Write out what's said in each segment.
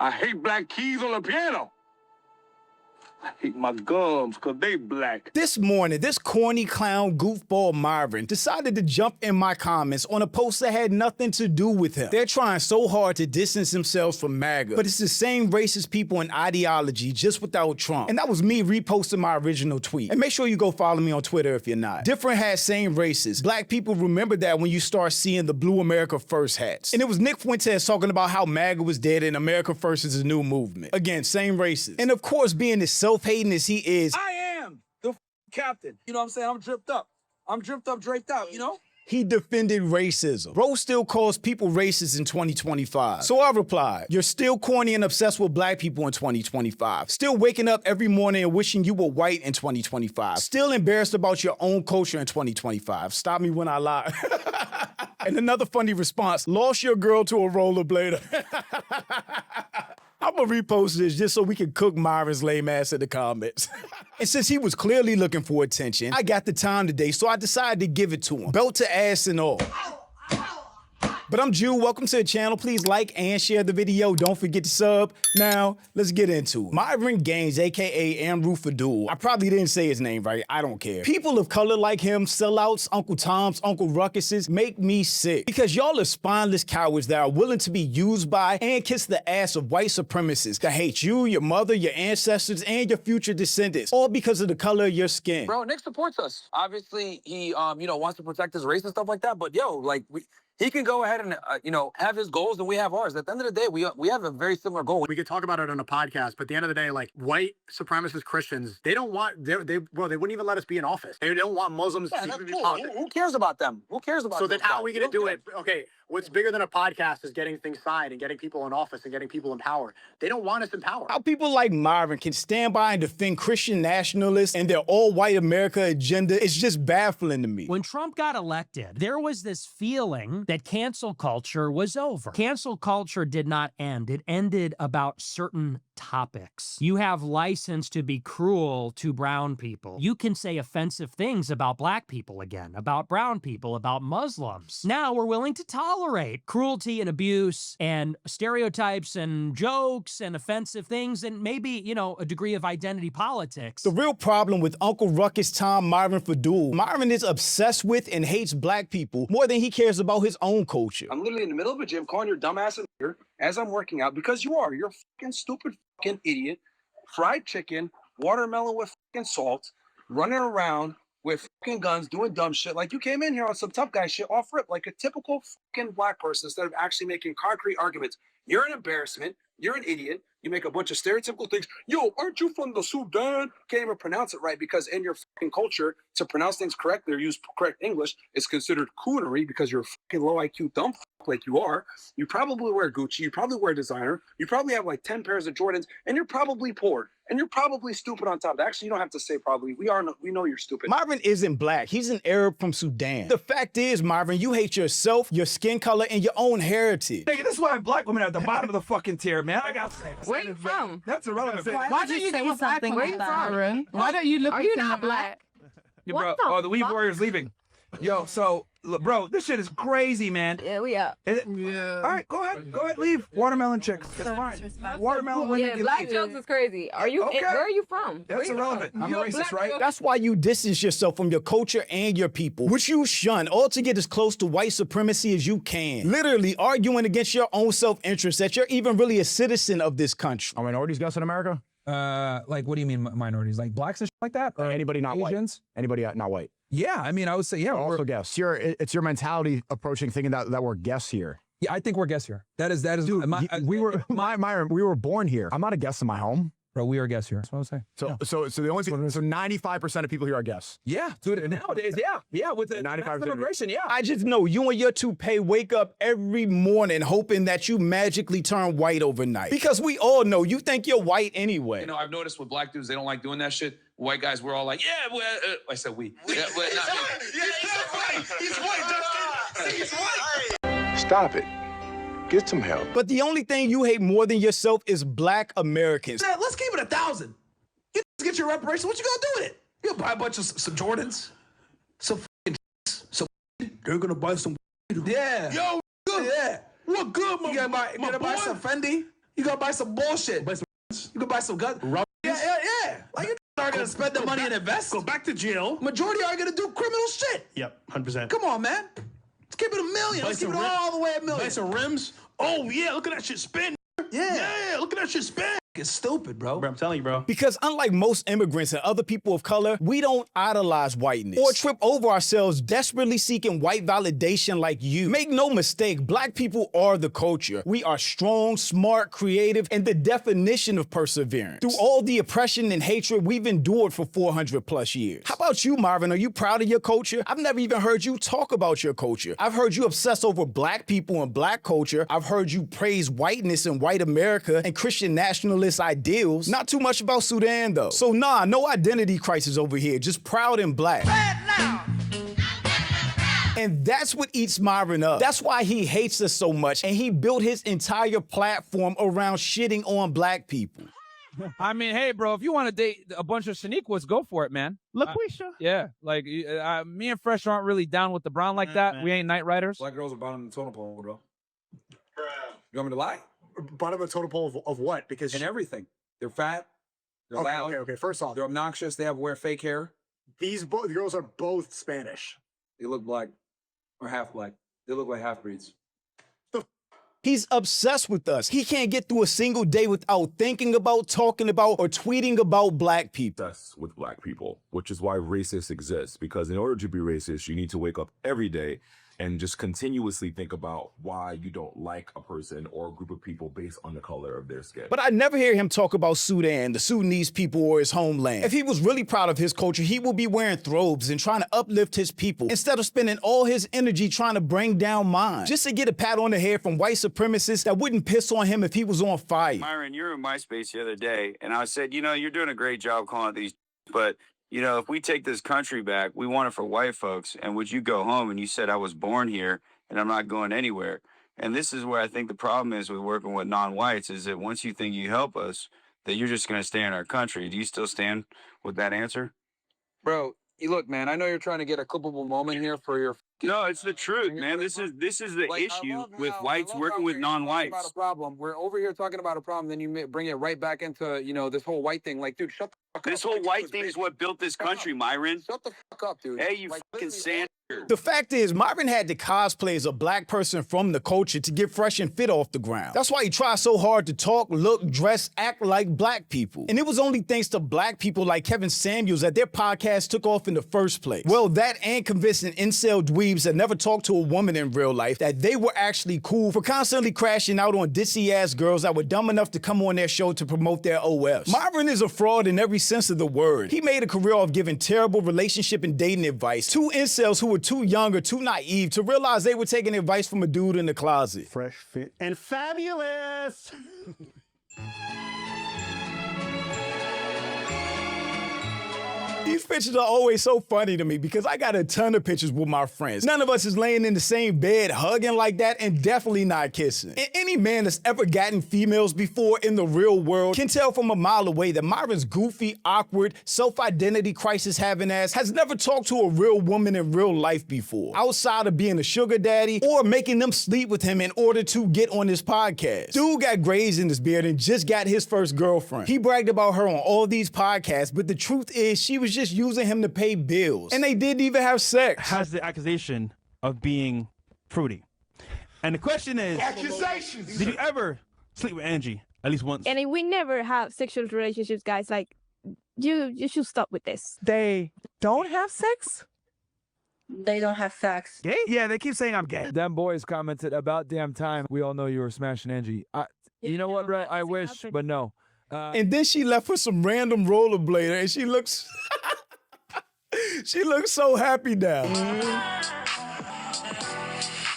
I hate black keys on the piano. I hate my gums because they black. This morning, this corny clown goofball Myron decided to jump in my comments on a post that had nothing to do with him. They're trying so hard to distance themselves from MAGA, but it's the same racist people and ideology just without Trump. And that was me reposting my original tweet. And make sure you go follow me on Twitter if you're not. Different hats, same races. Black people remember that when you start seeing the Blue America First hats. And it was Nick Fuentes talking about how MAGA was dead and America First is a new movement. Again, same races. And of course, being this self-hating as he is, I am the captain. You know what I'm saying? I'm dripped up. I'm dripped up, draped out, you know? he defended racism. Bro still calls people racist in 2025. So I replied, you're still corny and obsessed with black people in 2025. Still waking up every morning and wishing you were white in 2025. Still embarrassed about your own culture in 2025. Stop me when I lie. And another funny response, lost your girl to a rollerblader. I'm gonna repost this just so we can cook Myron's lame ass in the comments. And since he was clearly looking for attention, I got the time today, so I decided to give it to him. Belt to ass and all. But I'm Jew, welcome to the channel. Please like and share the video. Don't forget to sub. Now, let's get into it. Myron Gaines, AKA Andrew Fadul. I probably didn't say his name right, I don't care. People of color like him, sellouts, Uncle Toms, Uncle Ruckuses, make me sick. Because y'all are spineless cowards that are willing to be used by and kiss the ass of white supremacists that hate you, your mother, your ancestors, and your future descendants, all because of the color of your skin. Bro, Nick supports us. Obviously, he, wants to protect his race and stuff like that, but yo, like, he can go ahead and, have his goals and we have ours. At the end of the day, we have a very similar goal. We could talk about it on a podcast, but at the end of the day, like white supremacist Christians, they don't want, they wouldn't even let us be in office. They don't want Muslims to even be in politics. Who cares about them? Who cares about them? So then how are we going to do it? Okay, what's bigger than a podcast is getting things signed and getting people in office and getting people in power. They don't want us in power. How people like Myron can stand by and defend Christian nationalists and their all-white America agenda is just baffling to me. When Trump got elected, there was this feeling that cancel culture was over. Cancel culture did not end. It ended about certain topics. You have license to be cruel to brown people. You can say offensive things about black people again, about brown people, about Muslims. Now we're willing to tolerate cruelty and abuse and stereotypes and jokes and offensive things and maybe, a degree of identity politics. The real problem with Uncle Ruckus Tom Myron Fadul, Myron is obsessed with and hates black people more than he cares about his own culture. I'm literally in the middle of a gym calling your dumb ass in here as I'm working out because you are. You're a fucking stupid fucking idiot. Fried chicken, watermelon with fucking salt, running around with fucking guns, doing dumb shit. Like you came in here on some tough guy shit off rip, like a typical fucking black person instead of actually making concrete arguments. You're an embarrassment. You're an idiot. You make a bunch of stereotypical things. Yo, aren't you from the Sudan? Can't even pronounce it right because in your fucking culture, to pronounce things correctly or use correct English is considered coonery because you're fucking low IQ dumb like you are. You probably wear Gucci. You probably wear designer. You probably have like 10 pairs of Jordans and you're probably poor. And you're probably stupid on top. Actually, you don't have to say probably. We know you're stupid. Myron isn't black. He's an Arab from Sudan. The fact is, Myron, you hate yourself, your skin color, and your own heritage. Nigga, this is why black women are at the bottom of the fucking tier, man. I got to say. Where you from? That's irrelevant. Why don't you say something? Where you from? Why don't you look? Are you not black? Yeah, bro. Oh, the Weave Warrior's leaving. Yo, so, look, bro, this shit is crazy, man. Yeah, we up. Yeah. All right, go ahead, leave. Watermelon chicks. That's fine. Watermelon women Yeah, can black leave. jokes is crazy. Are you? Okay. Where are you from? That's irrelevant. I'm a racist, right? That's why you distance yourself from your culture and your people, which you shun, all to get as close to white supremacy as you can. Literally arguing against your own self-interest that you're even really a citizen of this country. Are minorities guests in America? Like, what do you mean minorities? Like blacks and shit like that? Or anybody not Asians? White? Anybody not white? Yeah, I mean, I would say, yeah. Also guests. It's your mentality approaching thinking that we're guests here. Yeah, I think we're guests here. That is. Dude, Myron, we were born here. I'm not a guest in my home. Bro, we are guests here. That's what I was saying. So the only so 95% of people here are guests. Yeah, dude. Nowadays, yeah, with the 95% immigration, yeah. I just know you and your toupee wake up every morning hoping that you magically turn white overnight. Because we all know you think you're white anyway. I've noticed with black dudes, they don't like doing that shit. White guys, we're all like, yeah, well, I said we. Yeah, but not me. He's white, Justin. He's white. Stop it. Get some help. But the only thing you hate more than yourself is black Americans. Yeah, let's keep it 1,000. You get your reparations. What you gonna do with it? You gonna buy a bunch of some Jordans, some they're gonna buy some. Yeah. Yo, good. Yeah. What good, my? You gonna buy some Fendi? You gotta buy some bullshit. You can buy some guns. Yeah. Like, you aren't gonna spend the money and invest. Go back to jail. Majority are gonna do criminal shit. Yep, 100%. Come on, man. Let's keep it $1 million. Let's keep it all the way $1 million. Buy some rims. Oh, yeah, look at that shit spin. Yeah, look at that shit spin. It's stupid, bro. I'm telling you, bro. Because unlike most immigrants and other people of color, we don't idolize whiteness or trip over ourselves desperately seeking white validation like you. Make no mistake, black people are the culture. We are strong, smart, creative, and the definition of perseverance. Through all the oppression and hatred we've endured for 400 plus years. How about you, Myron? Are you proud of your culture? I've never even heard you talk about your culture. I've heard you obsess over black people and black culture. I've heard you praise whiteness and white America and Christian nationalism ideals. Not too much about Sudan though. So nah, no identity crisis over here, just proud and black. And that's what eats Myron up. That's why he hates us so much, and he built his entire platform around shitting on black people. I mean, hey, bro, if you want to date a bunch of Shaniquas, go for it, man. LaQuisha. Yeah, like me and Fresh aren't really down with the brown like that. Man. We ain't night riders. Black girls are bottom of the totem pole, bro. You want me to lie? Bottom of the totem pole of what? Because In everything. They're fat. They're loud. Okay. First off, They're obnoxious. They wear fake hair. these girls are both Spanish. They look black or half black. They look like half breeds. He's obsessed with us. He can't get through a single day without thinking about, talking about, or tweeting about black people. Obsessed with black people, which is why racists exist. Because in order to be racist, you need to wake up every day and just continuously think about why you don't like a person or a group of people based on the color of their skin. But I never hear him talk about Sudan, the Sudanese people, or his homeland. If he was really proud of his culture, he would be wearing throbes and trying to uplift his people instead of spending all his energy trying to bring down mine. Just to get a pat on the head from white supremacists that wouldn't piss on him if he was on fire. Myron, you were in MySpace the other day, and I said, you know, you're doing a great job calling these, but you know, if we take this country back, we want it for white folks. And would you go home and you said, I was born here and I'm not going anywhere. And this is where I think the problem is with working with non-whites is that once you think you help us, that you're just going to stay in our country. Do you still stand with that answer? Bro, look, man, I know you're trying to get a clippable moment here for your... No, it's the truth, man. This is the issue with whites working with non-whites. About a problem. We're over here talking about a problem, then you bring it right back into, you know, this whole white thing. Like, dude, shut the fuck up. This whole white thing is what built this country, Myron. Shut the fuck up, dude. Hey, you fucking sand. The fact is, Myron had to cosplay as a black person from the culture to get Fresh and Fit off the ground. That's why he tried so hard to talk, look, dress, act like black people. And it was only thanks to black people like Kevin Samuels that their podcast took off in the first place. Well, that and convincing incel dweebs that never talked to a woman in real life that they were actually cool for constantly crashing out on ditzy-ass girls that were dumb enough to come on their show to promote their OFs. Myron is a fraud in every sense of the word. He made a career of giving terrible relationship and dating advice to incels who were too young or too naive to realize they were taking advice from a dude in the closet. Fresh, fit, and fabulous. These pictures are always so funny to me because I got a ton of pictures with my friends. None of us is laying in the same bed hugging like that and definitely not kissing. And any man that's ever gotten females before in the real world can tell from a mile away that Myron's goofy, awkward, self-identity crisis having ass has never talked to a real woman in real life before, outside of being a sugar daddy or making them sleep with him in order to get on his podcast. Dude got grays in his beard and just got his first girlfriend. He bragged about her on all these podcasts, but the truth is she was just using him to pay bills. And they didn't even have sex. Has the accusation of being fruity. And the question is, Accusations! Did you ever sleep with Angie at least once? And we never have sexual relationships, guys. Like, you should stop with this. They don't have sex? They don't have sex. Gay? Yeah, they keep saying I'm gay. Them boys commented about damn time. We all know you were smashing Angie. You know what, Brett? I wish, but no. And then she left with some random rollerblader and she looks... she looks so happy now.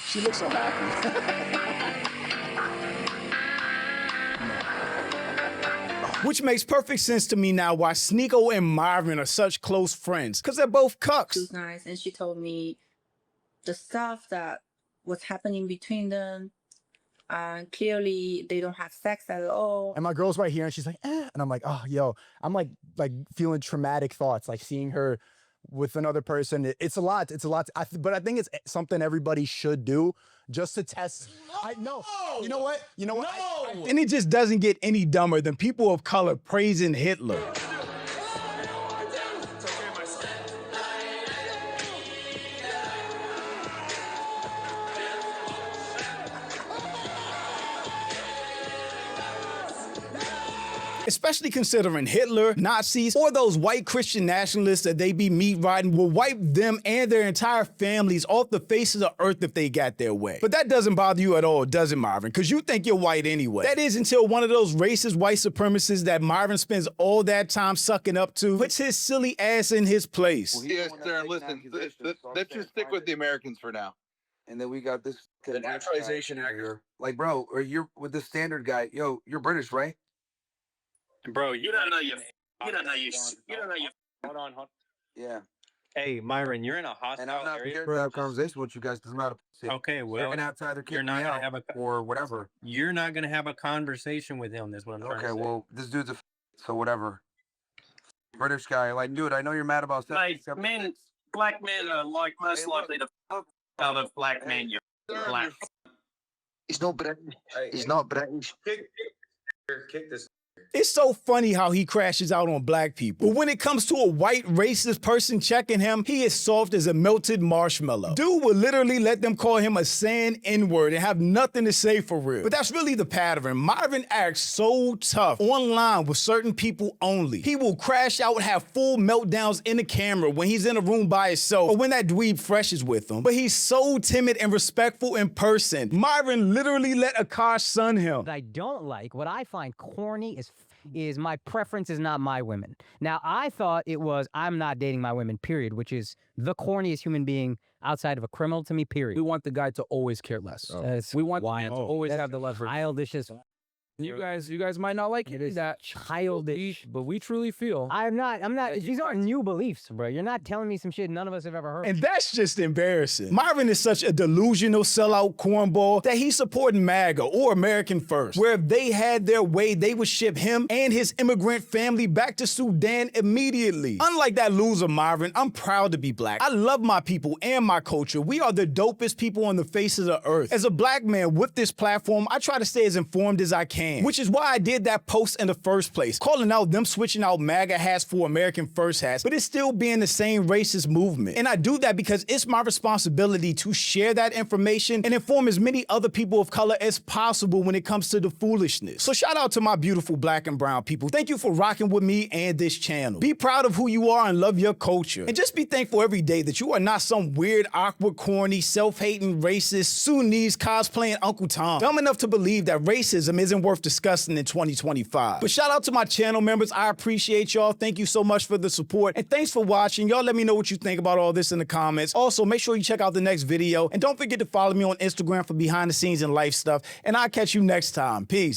She looks so happy. Which makes perfect sense to me now why Sneeko and Myron are such close friends, because they're both cucks. She was nice, and she told me the stuff that was happening between them. Clearly, they don't have sex at all. And my girl's right here, and she's like, eh. And I'm like, oh, yo. I'm like feeling traumatic thoughts, like seeing her with another person. It's a lot. It's a lot. But I think it's something everybody should do just to test. No. You know what? You know what? No. And it just doesn't get any dumber than people of color praising Hitler. Especially considering Hitler, Nazis, or those white Christian nationalists that they be meat riding will wipe them and their entire families off the face of the earth if they got their way. But that doesn't bother you at all, does it, Myron? Because you think you're white anyway. That is until one of those racist white supremacists that Myron spends all that time sucking up to puts his silly ass in his place. Well, yes, sir. Listen, let's just stick with the Americans for now. And then we got this The Naturalization Act. like, bro, or you're with the standard guy. Yo, you're British, right? Bro, you don't know you don't know you hold on. Yeah. Hey, Myron, you're in a hostile And I'm not area. here to have a conversation with you guys because I'm not a Okay, well, you're gonna have to either kick you're not me gonna out have a or whatever. You're not gonna have a conversation with him. That's what I'm trying to Okay, say. well, this dude's a so whatever. British guy, like, dude, I know you're mad about Like men, black men are like most likely to other black men. You're black. He's not British. He's not British. Kick this. It's so funny how he crashes out on black people. But when it comes to a white racist person checking him, he is soft as a melted marshmallow. Dude will literally let them call him a sand N-word and have nothing to say for real. But that's really the pattern. Myron acts so tough online with certain people only. He will crash out and have full meltdowns in the camera when he's in a room by himself or when that dweeb fresh is with him. But he's so timid and respectful in person. Myron literally let Akash son him. What I don't like, what I find corny is my preference is not my women. Now, I thought it was I'm not dating my women, period, which is the corniest human being outside of a criminal to me, period. We want the guy to always care less. We want to always have the leverage. Childish as You guys might not like it. That childish. but we truly feel. I'm not, these aren't new beliefs, bro. You're not telling me some shit none of us have ever heard. And that's just embarrassing. Myron is such a delusional sellout cornball that he's supporting MAGA or American First, where if they had their way, they would ship him and his immigrant family back to Sudan immediately. Unlike that loser Myron, I'm proud to be black. I love my people and my culture. We are the dopest people on the face of the earth. As a black man with this platform, I try to stay as informed as I can. Which is why I did that post in the first place, calling out them switching out MAGA hats for American First hats, but it's still being the same racist movement. And I do that because it's my responsibility to share that information and inform as many other people of color as possible when it comes to the foolishness. So shout out to my beautiful black and brown people. Thank you for rocking with me and this channel. Be proud of who you are and love your culture. And just be thankful every day that you are not some weird, awkward, corny, self-hating, racist, Sunnis cosplaying Uncle Tom, dumb enough to believe that racism isn't worth discussing in 2025. But shout out to my channel members. I appreciate y'all. Thank you so much for the support. And thanks for watching. Y'all let me know what you think about all this in the comments. Also, make sure you check out the next video. And don't forget to follow me on Instagram for behind the scenes and life stuff. And I'll catch you next time. Peace.